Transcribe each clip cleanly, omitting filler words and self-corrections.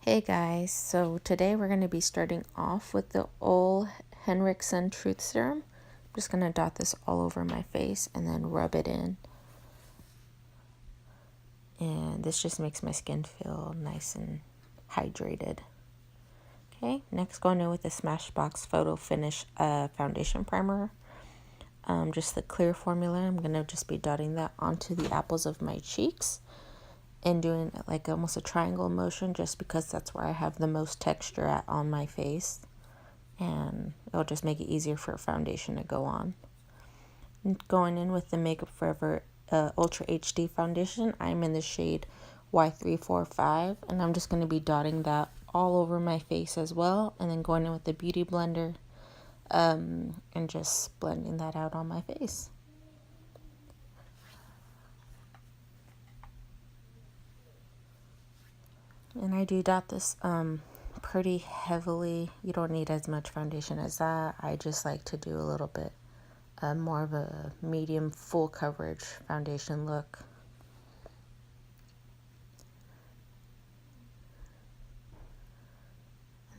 Hey guys, so today we're going to be starting off with the Ole Henriksen Truth Serum. I'm just going to dot this all over my face and then rub it in. And this just makes my skin feel nice and hydrated. Okay, next going in with the Smashbox Photo Finish Foundation Primer. Just the clear formula. I'm going to just be dotting that onto the apples of my cheeks and doing like almost a triangle motion just because that's where I have the most texture at on my face. And it'll just make it easier for a foundation to go on. And going in with the Makeup Forever Ultra HD foundation, I'm in the shade Y345, and I'm just going to be dotting that all over my face as well, and then going in with the Beauty Blender and just blending that out on my face. And I do dot this pretty heavily. You don't need as much foundation as that. I just like to do a little bit more of a medium full coverage foundation look.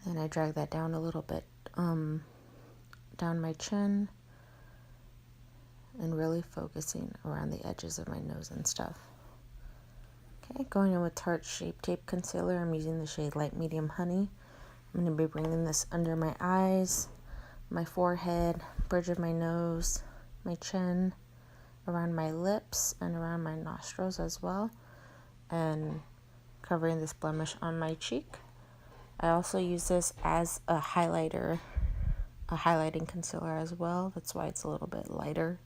And then I drag that down a little bit down my chin and really focusing around the edges of my nose and stuff. Okay, going in with Tarte Shape Tape Concealer. I'm using the shade Light Medium Honey. I'm going to be bringing this under my eyes, my forehead, bridge of my nose, my chin, around my lips, and around my nostrils as well, and covering this blemish on my cheek. I also use this as a highlighter, a highlighting concealer as well. That's why it's a little bit lighter.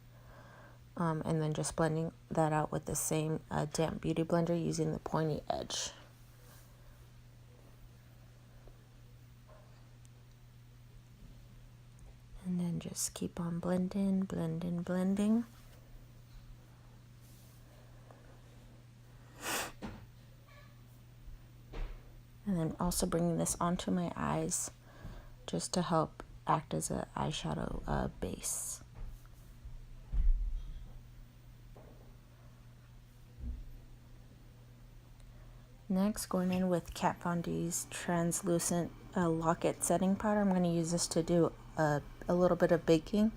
And then just blending that out with the same damp beauty blender using the pointy edge. And then just keep on blending, blending, blending. And then also bringing this onto my eyes just to help act as an eyeshadow base. Next, going in with Kat Von D's translucent Lock-It setting powder. I'm going to use this to do a little bit of baking,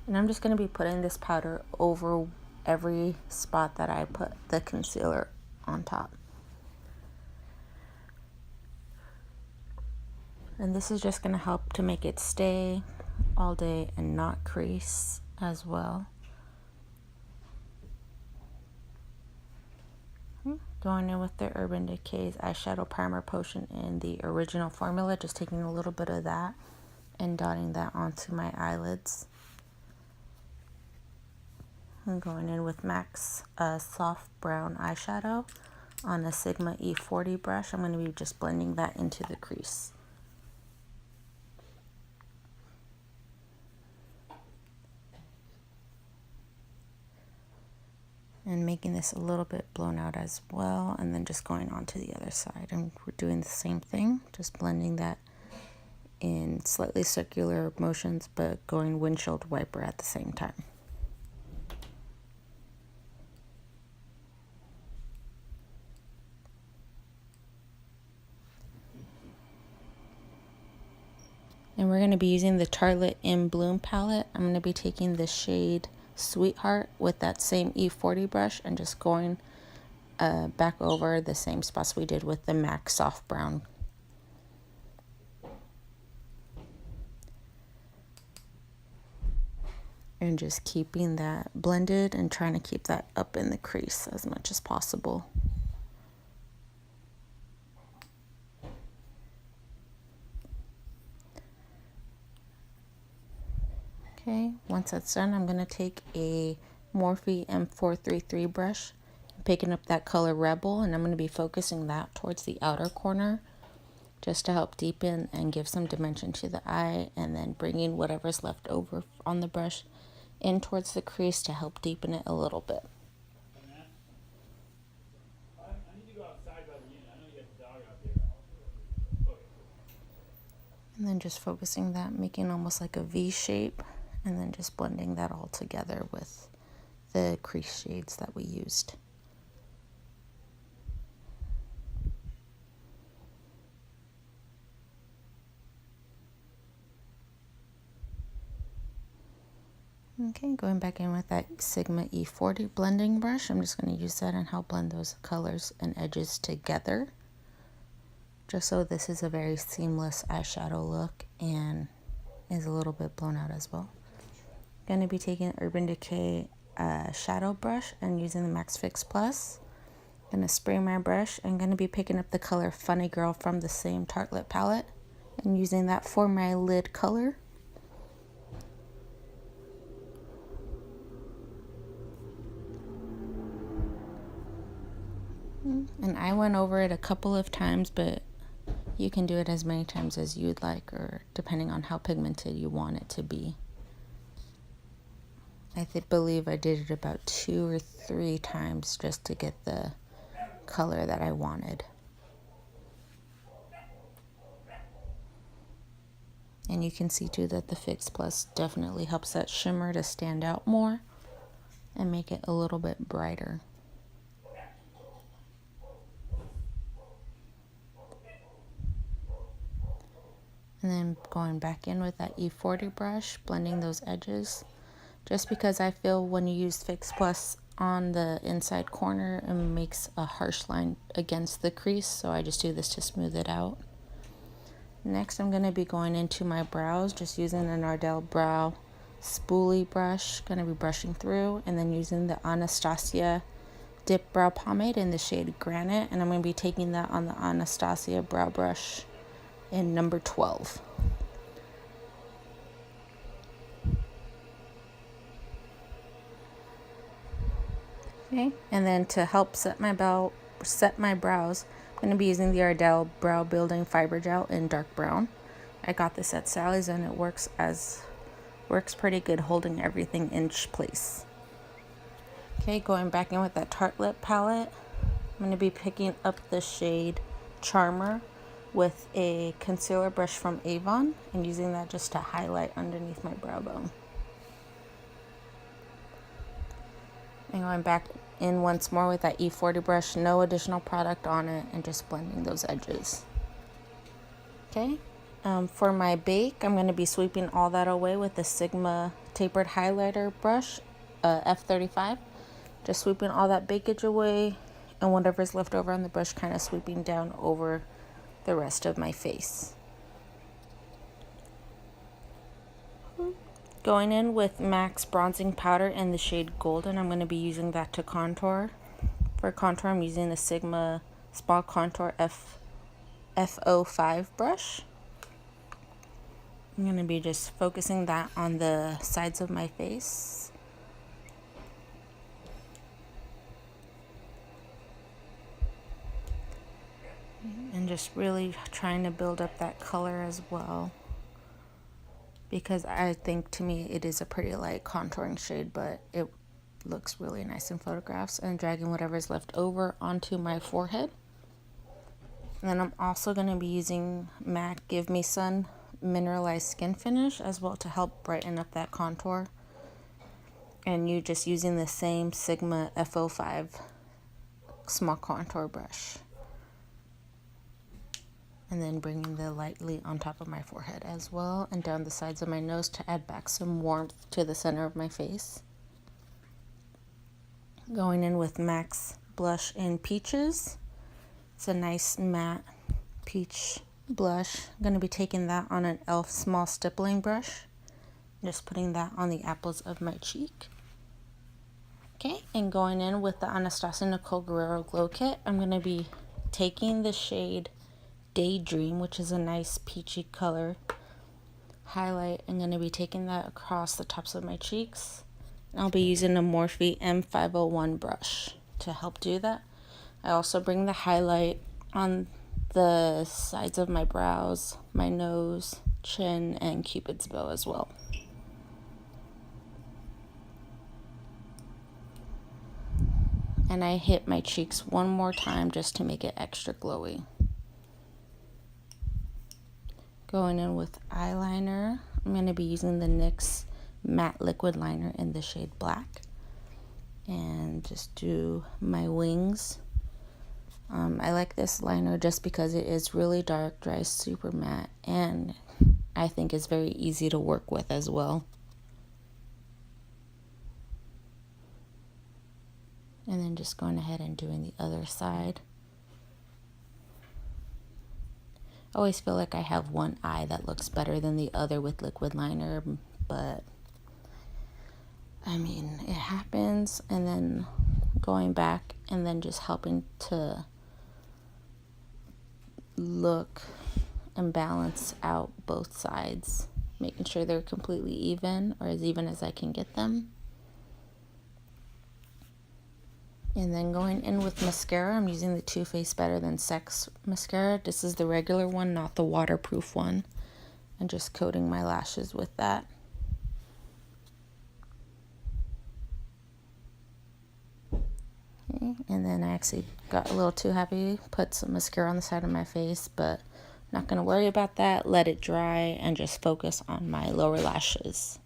and I'm just going to be putting this powder over every spot that I put the concealer on top. And this is just going to help to make it stay all day and not crease as well. Going in with the Urban Decay's Eyeshadow Primer Potion in the original formula, just taking a little bit of that and dotting that onto my eyelids. I'm going in with MAC's Soft Brown Eyeshadow on a Sigma E40 brush. I'm going to be just blending that into the crease. And making this a little bit blown out as well, and then just going on to the other side. And we're doing the same thing, just blending that in slightly circular motions, but going windshield wiper at the same time. And we're going to be using the Tartelette In Bloom palette. I'm going to be taking the shade Sweetheart with that same E40 brush and just going back over the same spots we did with the MAC Soft Brown. And just keeping that blended and trying to keep that up in the crease as much as possible. Okay, once that's done, I'm going to take a Morphe M433 brush, picking up that color Rebel, and I'm going to be focusing that towards the outer corner just to help deepen and give some dimension to the eye, and then bringing whatever's left over on the brush in towards the crease to help deepen it a little bit. And then just focusing that, making almost like a V shape, and then just blending that all together with the crease shades that we used. Okay, going back in with that Sigma E40 blending brush, I'm just going to use that and help blend those colors and edges together, just so this is a very seamless eyeshadow look and is a little bit blown out as well. Going to be taking Urban Decay shadow brush and using the Max Fix Plus. Going to spray my brush. I'm going to be picking up the color Funny Girl from the same Tartelette palette and using that for my lid color. And I went over it a couple of times, but you can do it as many times as you'd like, or depending on how pigmented you want it to be. I believe I did it about 2 or 3 times just to get the color that I wanted. And you can see too that the Fix Plus definitely helps that shimmer to stand out more and make it a little bit brighter. And then going back in with that E40 brush, blending those edges. Just because I feel when you use Fix Plus on the inside corner, it makes a harsh line against the crease. So I just do this to smooth it out. Next, I'm going to be going into my brows, just using an Ardell brow spoolie brush. Going to be brushing through and then using the Anastasia Dip Brow Pomade in the shade Granite. And I'm going to be taking that on the Anastasia brow brush in number 12. Okay, and then to help set my brows, I'm going to be using the Ardell Brow Building Fiber Gel in dark brown. I got this at Sally's and it works pretty good, holding everything in place. Okay, going back in with that Tartelette palette, I'm going to be picking up the shade Charmer with a concealer brush from Avon and using that just to highlight underneath my brow bone. And going back in once more with that E40 brush, no additional product on it, and just blending those edges. Okay, for my bake, I'm going to be sweeping all that away with the Sigma tapered highlighter brush, F35. Just sweeping all that bakeage away, and whatever's left over on the brush kind of sweeping down over the rest of my face. Going in with MAC bronzing powder in the shade Golden, I'm going to be using that to contour. For contour, I'm using the Sigma Small Contour F05 brush. I'm going to be just focusing that on the sides of my face. And just really trying to build up that color as well, because I think to me it is a pretty light contouring shade, but it looks really nice in photographs. And dragging whatever's left over onto my forehead. And then I'm also going to be using MAC Give Me Sun Mineralized Skin Finish as well to help brighten up that contour. And you just using the same Sigma F05 small contour brush. And then bringing the lightly on top of my forehead as well and down the sides of my nose to add back some warmth to the center of my face. Going in with MAC's blush in Peaches. It's a nice matte peach blush. I'm going to be taking that on an e.l.f. small stippling brush. Just putting that on the apples of my cheek. Okay, and going in with the Anastasia Nicole Guerrero Glow Kit, I'm going to be taking the shade Daydream, which is a nice peachy color highlight. I'm going to be taking that across the tops of my cheeks. I'll be using a Morphe M501 brush to help do that. I also bring the highlight on the sides of my brows, my nose, chin, and Cupid's bow as well. And I hit my cheeks one more time just to make it extra glowy. Going in with eyeliner, I'm going to be using the NYX matte liquid liner in the shade Black. And just do my wings. I like this liner just because it is really dark, dry, super matte, and I think it's very easy to work with as well. And then just going ahead and doing the other side. I always feel like I have one eye that looks better than the other with liquid liner, but I mean, it happens. And then going back and then just helping to look and balance out both sides, making sure they're completely even, or as even as I can get them. And then going in with mascara, I'm using the Too Faced Better Than Sex mascara. This is the regular one, not the waterproof one. And just coating my lashes with that. Okay, and then I actually got a little too happy, put some mascara on the side of my face, but not going to worry about that. Let it dry and just focus on my lower lashes.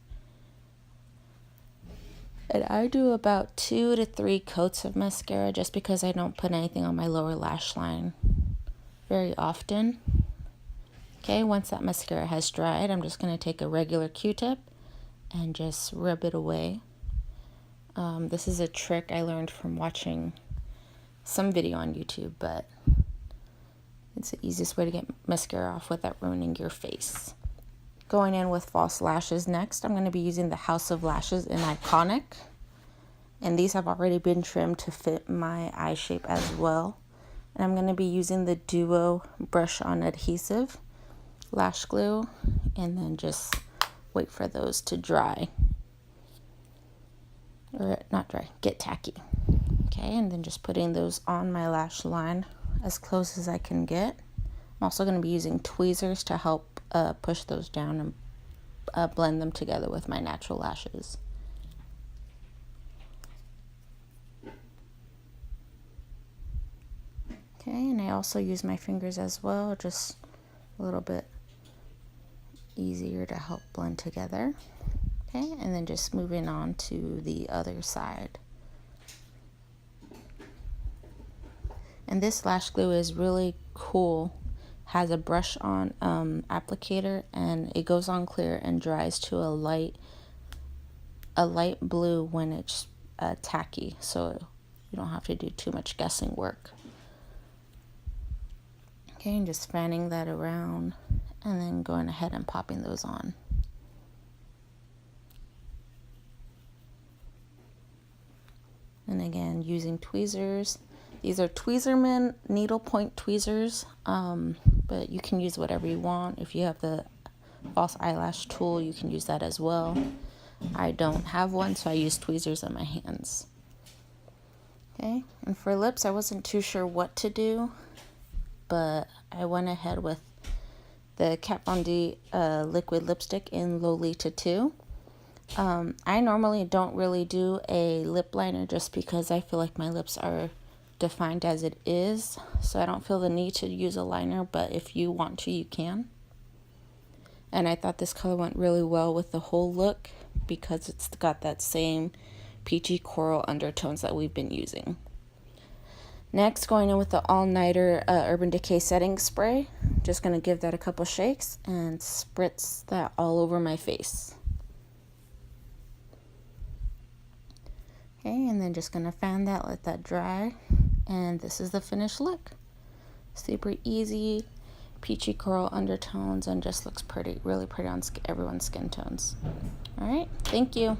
And I do about 2 to 3 coats of mascara just because I don't put anything on my lower lash line very often. Okay, once that mascara has dried, I'm just going to take a regular Q-tip and just rub it away. This is a trick I learned from watching some video on YouTube, but it's the easiest way to get mascara off without ruining your face. Going in with false lashes next, I'm going to be using the House of Lashes in Iconic. And these have already been trimmed to fit my eye shape as well. And I'm going to be using the Duo Brush On Adhesive lash glue. And then just wait for those to dry. Or not dry, get tacky. Okay, and then just putting those on my lash line as close as I can get. I'm also going to be using tweezers to help push those down and blend them together with my natural lashes. Okay, and I also use my fingers as well, just a little bit easier to help blend together. Okay, and then just moving on to the other side. And this lash glue is really cool. Has a brush on applicator, and it goes on clear and dries to a light blue when it's tacky, so you don't have to do too much guessing work. Okay, and just fanning that around and then going ahead and popping those on. And again, using tweezers. These are Tweezerman needlepoint tweezers, but you can use whatever you want. If you have the false eyelash tool, you can use that as well. I don't have one, so I use tweezers on my hands. Okay, and for lips, I wasn't too sure what to do, but I went ahead with the Kat Von D liquid lipstick in Lolita 2. I normally don't really do a lip liner just because I feel like my lips are defined as it is, so I don't feel the need to use a liner, but if you want to, you can. And I thought this color went really well with the whole look because it's got that same peachy coral undertones that we've been using. Next, going in with the All Nighter Urban Decay setting spray. Just going to give that a couple shakes and spritz that all over my face. Okay, and then just going to fan that, let that dry. And this is the finished look. Super easy, peachy coral undertones, and just looks pretty, really pretty on everyone's skin tones. All right, thank you.